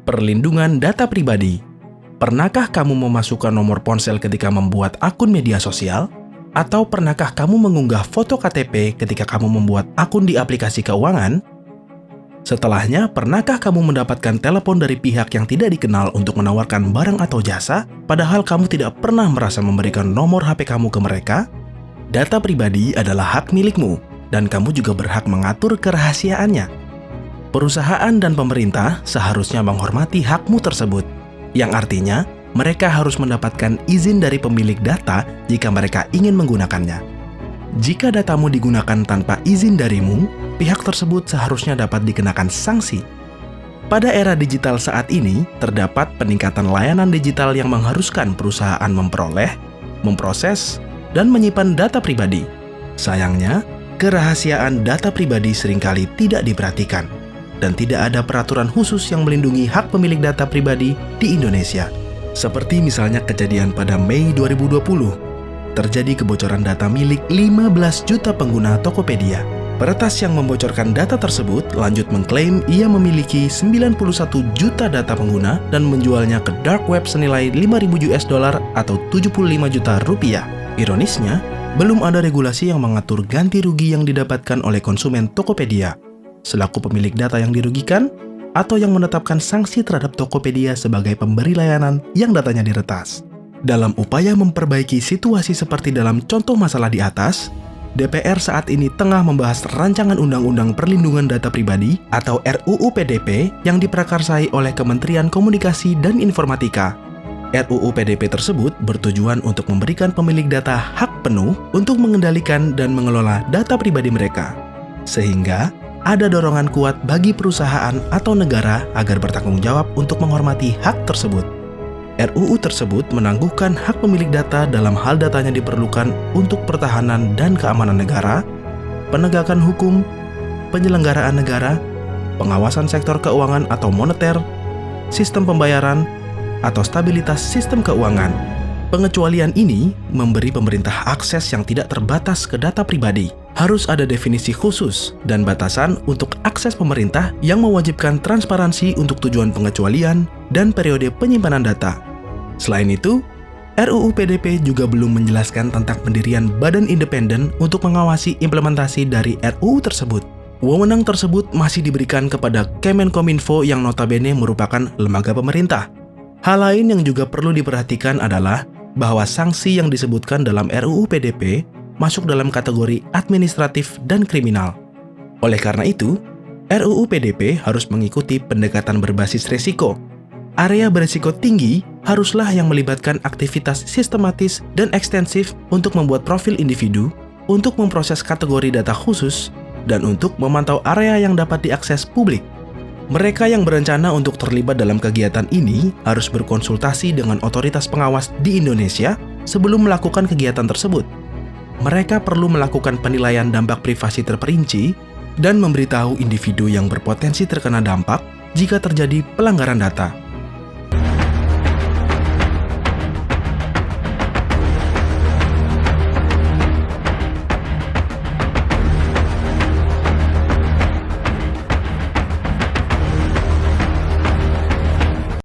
Perlindungan data pribadi. Pernahkah kamu memasukkan nomor ponsel ketika membuat akun media sosial? Atau pernahkah kamu mengunggah foto KTP ketika kamu membuat akun di aplikasi keuangan? Setelahnya, pernahkah kamu mendapatkan telepon dari pihak yang tidak dikenal untuk menawarkan barang atau jasa, padahal kamu tidak pernah merasa memberikan nomor HP kamu ke mereka? Data pribadi adalah hak milikmu, dan kamu juga berhak mengatur kerahasiaannya. Perusahaan dan pemerintah seharusnya menghormati hakmu tersebut, yang artinya mereka harus mendapatkan izin dari pemilik data jika mereka ingin menggunakannya. Jika datamu digunakan tanpa izin darimu, pihak tersebut seharusnya dapat dikenakan sanksi. Pada era digital saat ini, terdapat peningkatan layanan digital yang mengharuskan perusahaan memperoleh, memproses, dan menyimpan data pribadi. Sayangnya, kerahasiaan data pribadi seringkali tidak diperhatikan, dan tidak ada peraturan khusus yang melindungi hak pemilik data pribadi di Indonesia. Seperti misalnya kejadian pada Mei 2020, terjadi kebocoran data milik 15 juta pengguna Tokopedia. Peretas yang membocorkan data tersebut lanjut mengklaim ia memiliki 91 juta data pengguna dan menjualnya ke dark web senilai $5.000 atau 75 juta rupiah. Ironisnya, belum ada regulasi yang mengatur ganti rugi yang didapatkan oleh konsumen Tokopedia selaku pemilik data yang dirugikan, atau yang menetapkan sanksi terhadap Tokopedia sebagai pemberi layanan yang datanya diretas. Dalam upaya memperbaiki situasi seperti dalam contoh masalah di atas, DPR saat ini tengah membahas rancangan Undang-Undang Perlindungan Data Pribadi atau RUU PDP yang diprakarsai oleh Kementerian Komunikasi dan Informatika. RUU PDP tersebut bertujuan untuk memberikan pemilik data hak penuh untuk mengendalikan dan mengelola data pribadi mereka, sehingga ada dorongan kuat bagi perusahaan atau negara agar bertanggung jawab untuk menghormati hak tersebut. RUU tersebut menangguhkan hak pemilik data dalam hal datanya diperlukan untuk pertahanan dan keamanan negara, penegakan hukum, penyelenggaraan negara, pengawasan sektor keuangan atau moneter, sistem pembayaran, atau stabilitas sistem keuangan. Pengecualian ini memberi pemerintah akses yang tidak terbatas ke data pribadi. Harus ada definisi khusus dan batasan untuk akses pemerintah yang mewajibkan transparansi untuk tujuan pengecualian dan periode penyimpanan data. Selain itu, RUU PDP juga belum menjelaskan tentang pendirian badan independen untuk mengawasi implementasi dari RUU tersebut. Wewenang tersebut masih diberikan kepada Kemenkominfo yang notabene merupakan lembaga pemerintah. Hal lain yang juga perlu diperhatikan adalah bahwa sanksi yang disebutkan dalam RUU PDP masuk dalam kategori administratif dan kriminal. Oleh karena itu, RUU PDP harus mengikuti pendekatan berbasis resiko. Area berisiko tinggi haruslah yang melibatkan aktivitas sistematis dan ekstensif untuk membuat profil individu, untuk memproses kategori data khusus, dan untuk memantau area yang dapat diakses publik. Mereka yang berencana untuk terlibat dalam kegiatan ini harus berkonsultasi dengan otoritas pengawas di Indonesia sebelum melakukan kegiatan tersebut. Mereka perlu melakukan penilaian dampak privasi terperinci dan memberitahu individu yang berpotensi terkena dampak jika terjadi pelanggaran data.